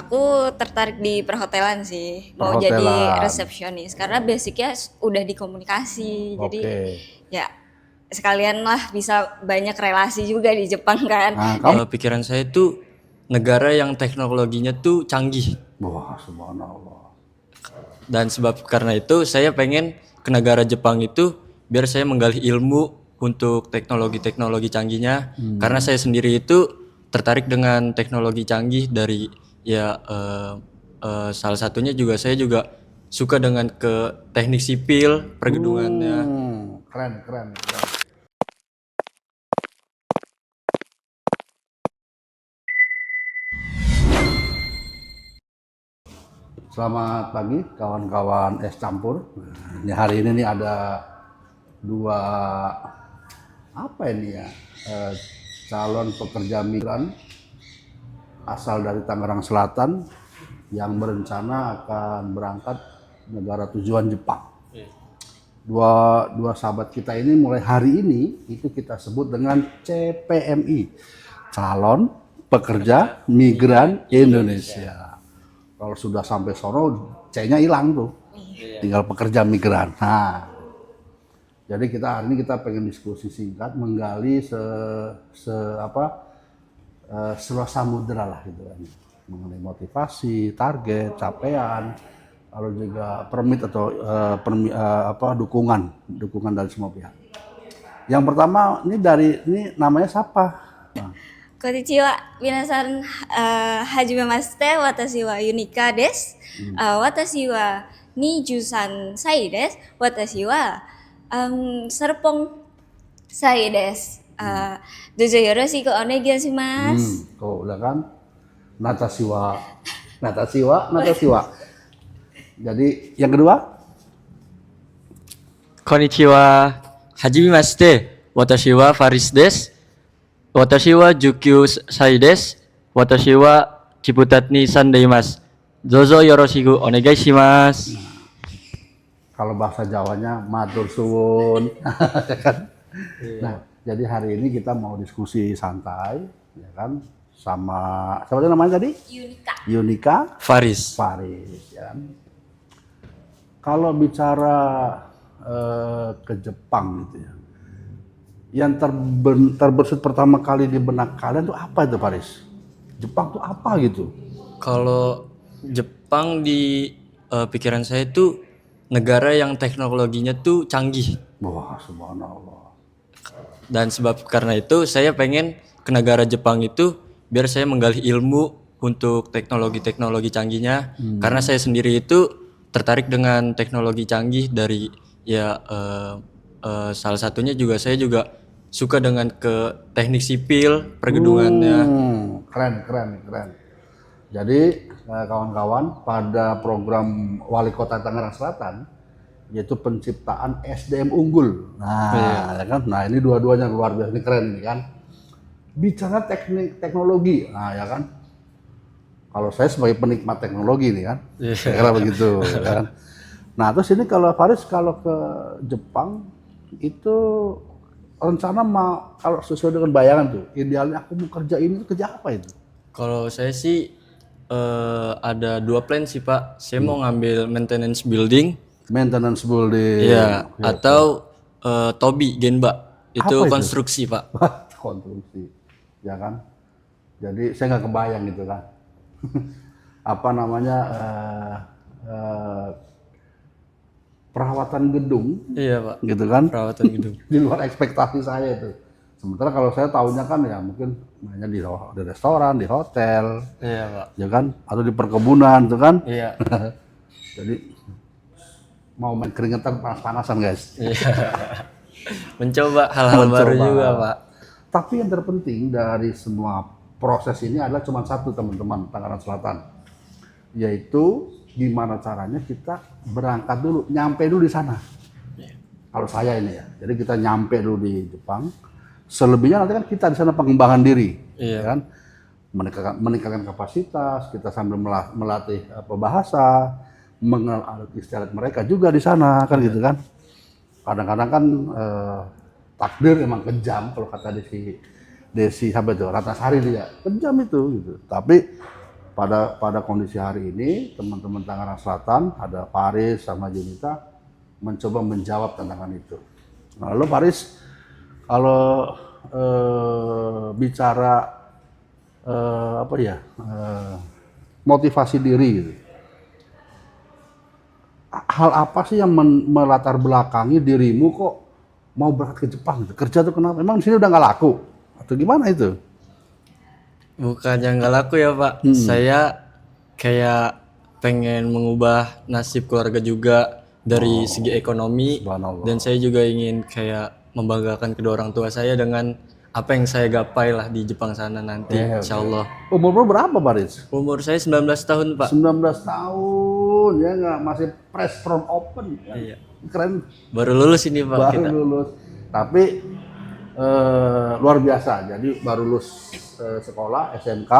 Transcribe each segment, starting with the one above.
Aku tertarik di perhotelan sih, mau jadi Perhotelan. resepsionis karena basicnya udah di komunikasi. Jadi Oke. ya sekalian lah bisa banyak relasi juga di Jepang kan. Nah, kamu Pikiran saya tuh negara yang teknologinya tuh canggih. wah, subhanallah. Dan sebab karena itu saya pengen ke negara Jepang itu biar saya menggali ilmu untuk teknologi-teknologi canggihnya. Karena saya sendiri itu tertarik dengan teknologi canggih dari salah satunya juga saya juga suka dengan ke teknik sipil, pergedungannya. Keren, keren, keren. Selamat pagi kawan-kawan es campur. Ini hari ini nih ada dua apa ini ya calon pekerja migran asal dari Tangerang Selatan yang berencana akan berangkat negara tujuan Jepang. Dua sahabat kita ini mulai hari ini itu kita sebut dengan CPMI, calon pekerja migran Indonesia. Kalau sudah sampai sono C-nya hilang tuh, tinggal pekerja migran. Nah, jadi hari ini kita pengen diskusi singkat, menggali seluas samudera lah gitu kan, mengenai motivasi, target, capaian, lalu juga permit atau dukungan dari semua pihak. Yang pertama ini namanya siapa? Nah, Konnichiwa, minasan, hajimemashite, watashi wa Yunika desu. Watashi wa 23 歳です。私は、Serpong Sai desu. Dojo yoroshiku onegaishimasu. tuh udah kan? Natasiwa. Jadi yang kedua, Konnichiwa, hajimemashite, watashi wa Faris desu. Watashi wa 19 歳です. Watashi wa Ciputat ni sandaimasu. Dozo yoroshiku onegaishimasu. kalau bahasa Jawanya matur suwun. Ya kan? Nah, jadi hari ini kita mau diskusi santai, ya kan, sama siapa namanya tadi? Yunika. Yunika Faris. Faris, ya kan. Kalau bicara ke Jepang gitu ya, yang terbersit pertama kali di benak kalian tuh apa itu Faris? Jepang tuh apa gitu? Kalau Jepang di pikiran saya tuh negara yang teknologinya tuh canggih. Wah, subhanallah. Dan sebab karena itu saya pengen ke negara Jepang itu biar saya menggali ilmu untuk teknologi-teknologi canggihnya. Karena saya sendiri itu tertarik dengan teknologi canggih dari salah satunya juga saya juga suka dengan ke teknik sipil, pergedungannya. Keren. Jadi kawan-kawan, pada program Wali Kota Tangerang Selatan yaitu penciptaan SDM unggul. Nah, ya kan? Nah, ini dua-duanya luar biasa, ini keren ini kan. Bicara teknologi, nah ya kan. Kalau saya sebagai penikmat teknologi nih kan, kira begitu ya kan. Nah, terus ini kalau Faris kalau ke Jepang itu rencana kalau sesuai dengan bayangan tuh, idealnya aku mau kerja ini, kerja apa itu? Kalau saya sih ada dua plan sih Pak. Saya mau ngambil maintenance building. Maintenance building. Iya, atau Tobi Genba. Apa Itu itu? konstruksi, Pak. Konstruksi, ya kan? Jadi saya nggak kebayang gitu kan. Apa namanya perawatan gedung, Iya, Pak. gitu kan? Perawatan gedung. Di luar ekspektasi saya itu. Sementara kalau saya tahunya kan ya mungkin mainnya di restoran, di hotel, Iya, Pak. ya kan? Atau di perkebunan, gitu kan? Iya. Jadi mau main keringetan panas-panasan guys. Iya. Mencoba hal-hal baru juga, Pak. Tapi yang terpenting dari semua proses ini adalah cuma satu teman-teman Tangerang Selatan, yaitu gimana caranya kita berangkat dulu, nyampe dulu di sana. Kalau saya ini ya, jadi kita nyampe dulu di Jepang. Selebihnya nanti kan kita di sana pengembangan diri, ya kan? Meningkatkan kapasitas, kita sambil melatih bahasa, mengenal adat istiadat mereka juga di sana kan gitu kan. Kadang-kadang kan takdir emang kejam kalau kata Desi sampai itu Ratnasari dia kejam itu gitu. Tapi pada kondisi hari ini teman-teman Tangerang Selatan ada Paris sama Junita mencoba menjawab tantangan itu. Nah, lalu Paris kalau bicara motivasi diri gitu. Hal apa sih yang melatar belakangi dirimu kok mau berangkat ke Jepang gitu? Kerja tuh kenapa? Emang di sini udah nggak laku atau gimana itu? Bukannya nggak laku ya Pak, saya kayak pengen mengubah nasib keluarga juga dari segi ekonomi, Subhanallah. dan saya juga ingin kayak membanggakan kedua orang tua saya dengan apa yang saya gapai lah di Jepang sana nanti, insya Allah. Umur berapa Paris? Umur saya 19 tahun Pak. 19 tahun ya nggak, masih fresh from open ya. Iya. Keren, Baru lulus ini Pak baru kita. lulus. Tapi luar biasa. Jadi baru lulus sekolah SMK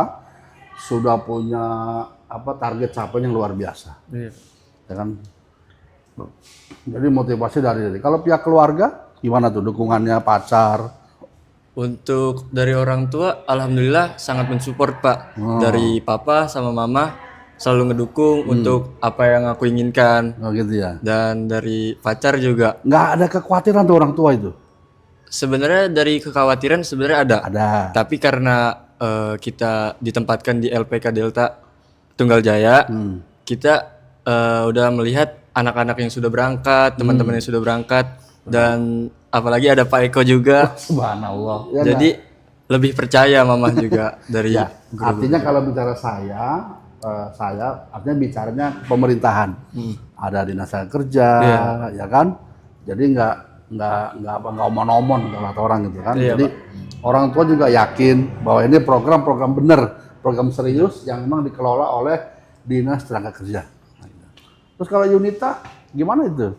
sudah punya target capaian yang luar biasa. Iya. Ya kan? Jadi motivasi dari diri. Kalau pihak keluarga gimana tuh dukungannya, pacar? Untuk dari orang tua, alhamdulillah sangat mensupport Pak. Dari papa sama mama selalu ngedukung untuk apa yang aku inginkan. Oh gitu ya. Dan dari pacar juga. Nggak ada kekhawatiran tuh orang tua itu? Sebenarnya dari kekhawatiran sebenarnya ada. Ada. Tapi karena kita ditempatkan di LPK Delta Tunggal Jaya, kita udah melihat anak-anak yang sudah berangkat, teman-teman yang sudah berangkat, dan apalagi ada Pak Eko juga. Subhanallah. Ya, Jadi lebih percaya mama juga dari ya, artinya kalau bicara saya artinya bicaranya pemerintahan. Ada dinas kerja, ya kan? Jadi nggak omon-omon kalau kata orang gitu kan. Iya, Jadi orang tua juga yakin bahwa ini program benar, program serius yang memang dikelola oleh dinas tenaga kerja. Terus kalau Yunita gimana itu?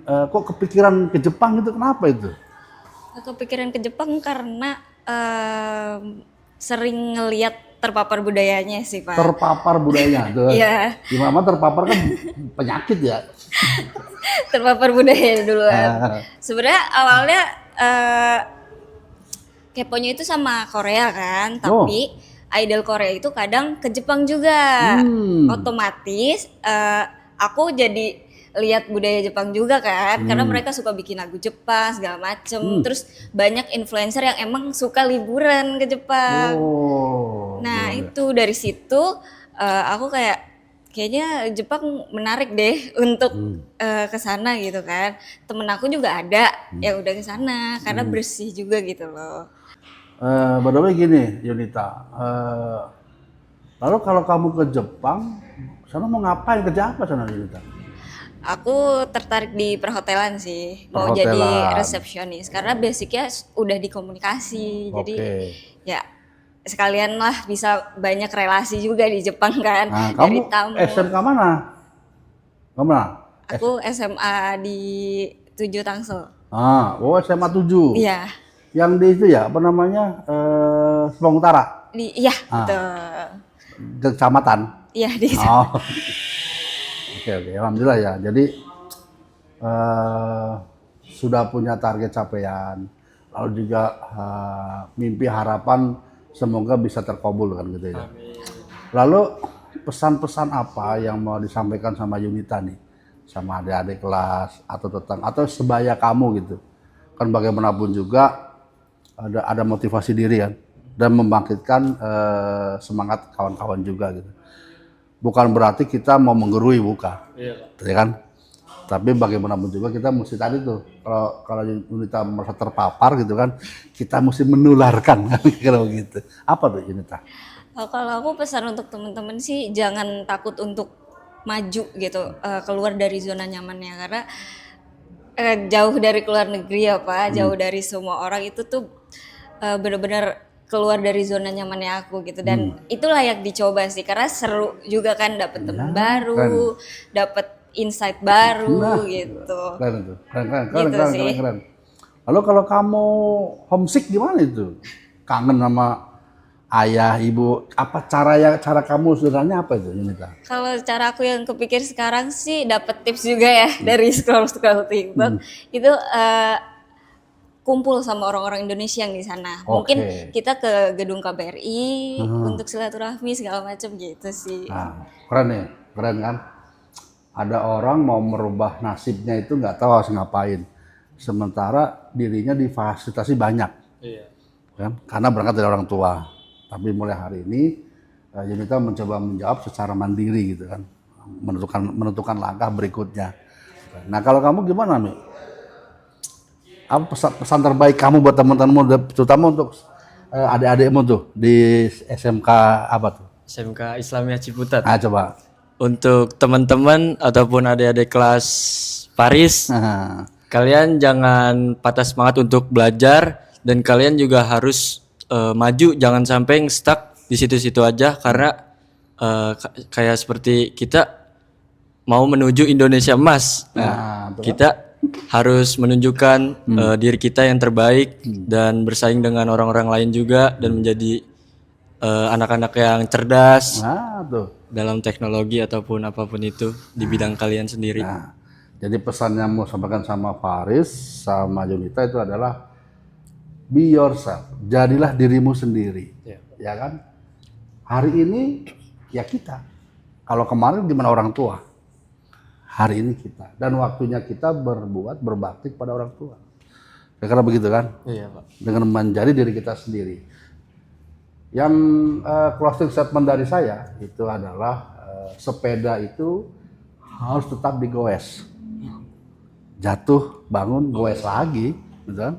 Kok kepikiran ke Jepang itu, kenapa itu? Kepikiran ke Jepang karena sering ngelihat terpapar budayanya sih Pak. Terpapar budayanya tuh. Iya. Gimana terpapar kan penyakit ya. Terpapar budaya duluan. Sebenarnya awalnya keponya itu sama Korea kan, tapi idol Korea itu kadang ke Jepang juga. Otomatis aku jadi lihat budaya Jepang juga kan, karena mereka suka bikin lagu Jepang segala macem. Terus banyak influencer yang emang suka liburan ke Jepang. Nah itu dari situ aku kayaknya Jepang menarik deh untuk ke sana gitu kan. Temen aku juga ada yang udah ke sana karena bersih juga gitu loh. By the way gini Yunita, lalu kalau kamu ke Jepang, sana mau ngapain, kerja apa sana Yunita? Aku tertarik di perhotelan sih, mau jadi resepsionis karena basicnya udah di komunikasi. Jadi ya sekalian lah bisa banyak relasi juga di Jepang kan. Nah, dari kamu tamu. SMK mana? Kamu mana? Aku SMA di 7 Tangsel. SMA 7. Iya. Yang di itu ya, apa namanya? Sepang Utara. Iya, betul. Kecamatan. Iya di Oke, alhamdulillah ya. Jadi sudah punya target capaian, lalu juga mimpi harapan semoga bisa terkabul kan gitu ya. Lalu pesan-pesan apa yang mau disampaikan sama Yunita nih, sama adik-adik kelas atau sebaya kamu gitu? Kan bagaimanapun juga ada motivasi diri kan, dan membangkitkan semangat kawan-kawan juga gitu. Bukan berarti kita mau menggurui, bukan, ya kan? Tapi bagaimanapun juga kita mesti tadi tuh, kalau Yunita merasa terpapar gitu kan, kita mesti menularkan kan kalau gitu. Apa tuh Yunita? Kalau aku pesan untuk teman-teman sih jangan takut untuk maju gitu, keluar dari zona nyamannya karena jauh dari keluar negeri ya Pak, jauh dari semua orang itu tuh benar-benar keluar dari zona nyamannya aku gitu, dan itu layak dicoba sih karena seru juga kan, dapet teman baru, dapet insight baru gitu. Keren. Lalu kalau kamu homesick gimana itu? Kangen sama ayah, ibu, apa cara kamu sederhananya apa itu Yunita? Kalau cara aku yang kepikir sekarang sih dapet tips juga ya dari scroll TikTok itu kumpul sama orang-orang Indonesia yang di sana. Mungkin kita ke gedung KBRI untuk silaturahmi segala macam gitu sih. Nah, keren nih, keren kan? Ada orang mau merubah nasibnya itu nggak tahu harus ngapain. Sementara dirinya difasilitasi banyak. Iya. Kan? Karena berangkat dari orang tua. Tapi mulai hari ini Yunita mencoba menjawab secara mandiri gitu kan. Menentukan langkah berikutnya. Nah, kalau kamu gimana, Mi? Apa pesan terbaik kamu buat teman-temanmu, terutama untuk adik-adikmu tuh di SMK apa tuh? SMK Islamiyah Ciputat. Ah, coba. Untuk teman-teman ataupun adik-adik kelas Paris, kalian jangan patah semangat untuk belajar dan kalian juga harus maju, jangan sampai stuck di situ-situ aja karena kayak seperti kita mau menuju Indonesia emas. Nah, kita harus menunjukkan diri kita yang terbaik dan bersaing dengan orang-orang lain juga dan menjadi anak-anak yang cerdas dalam teknologi ataupun apapun itu di bidang kalian sendiri. Nah, jadi pesan yang mau sampaikan sama Faris sama Yunita itu adalah be yourself, jadilah dirimu sendiri, ya kan? Hari ini ya kita, kalau kemarin gimana orang tua, hari ini kita, dan waktunya kita berbuat berbakti kepada orang tua. Karena begitu kan? Iya, Pak. Dengan menjadi diri kita sendiri. Yang closing statement dari saya itu adalah sepeda itu harus tetap digoes. Jatuh, bangun, goes lagi, gitu kan?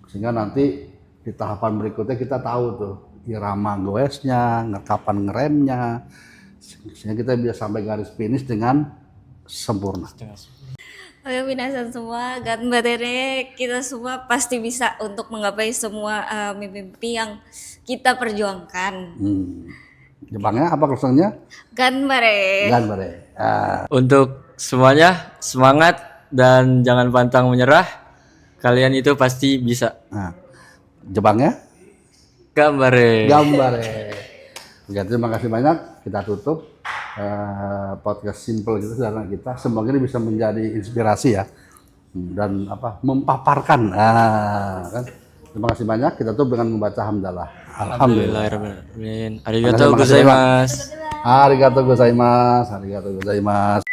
Sehingga nanti di tahapan berikutnya kita tahu tuh irama goesnya, kapan ngeremnya, sehingga kita bisa sampai garis finish dengan sempurna. Oke, minasan semua, ganbarere, kita semua pasti bisa untuk menggapai semua mimpi yang kita perjuangkan. Jepangnya apa closingnya? Ganbare. Ganbare. Untuk semuanya semangat dan jangan pantang menyerah. Kalian itu pasti bisa. Nah, Jepangnya? Gambare. Gambare. Oke, terima kasih banyak. Kita tutup podcast simple gitu karena kita. Semoga ini bisa menjadi inspirasi ya dan mempaparkan. Kan? Terima kasih banyak. Kita tutup dengan membaca hamdalah. Alhamdulillah. Arigatou gozaimasu. Arigatou gozaimasu. Arigatou gozaimasu.